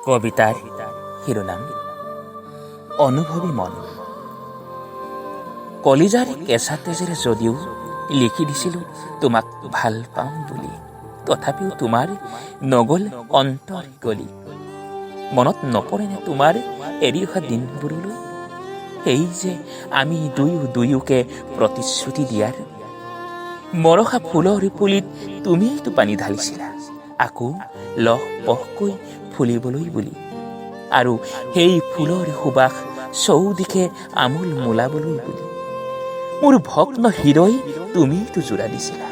কবিতাৰ শিৰোনাম অনুভৱী মন। কলিজাৰ কেঁচা তেজেৰে যদিও লিখি দিছিলোঁ তোমাক ভাল পাওঁ বুলি, তথাপিও তোমাৰ নগ'ল অন্তৰ গলি। মনত নপৰেনে তোমাৰ এৰি অহা দিনবোৰলৈ, সেই যে আমি দুয়োকে প্ৰতিশ্ৰুতি দিয়াৰ। মৰহা ফুলৰ পুলিত তুমিতো পানী ঢালিছিলা, আকৌ লহ পহকৈ ফুলিবলৈ বুলি, আৰু সেই ফুলৰ সুবাস চৌদিশে আমোল মোলাবলৈ বুলি। মোৰ ভগ্ন হৃদয় তুমিতো জোৰা দিছিলা,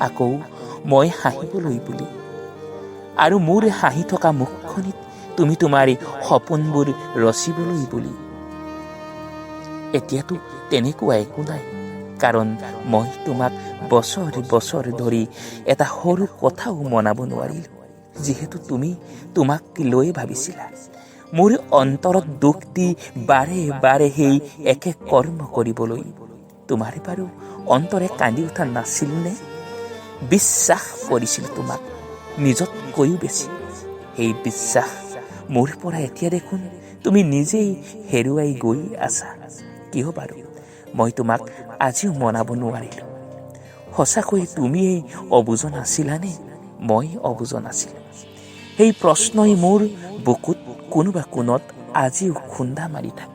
আকৌ মই হাঁহিবলৈ বুলি, আৰু মোৰ হাঁহি থকা মুখখনিত তুমি তোমাৰ সপোনবোৰ ৰচিবলৈ বুলি। এতিয়াতো তেনেকুৱা একো নাই, কাৰণ মই তোমাক বছৰ বছৰ ধৰি এটা সৰু কথাও মনাব নোৱাৰিলোঁ, যিহেতু তুমি তোমাক লৈ ভাবিছিলা। মোৰ অন্তৰত দুখ দি বাৰে বাৰে সেই একে কৰ্ম কৰিবলৈ। তোমাৰ বাৰু অন্তৰে কান্দি উঠা নাছিলনে? বিশ্বাস কৰিছিল তোমাক নিজতকৈও বেছি। সেই বিশ্বাস মোৰ পৰা এতিয়া দেখোন তুমি নিজেই হেৰুৱাই গৈ আছা। কিয় বাৰু মই তোমাক আজিও মনাব নোৱাৰিলোঁ? সঁচাকৈ তুমিয়েই অবুজন আছিলানে মই অবুজন আছিলোঁ? সেই প্ৰশ্নই মোৰ বুকুত কোনোবা কোণত আজিও খুন্দা মাৰি থাকে।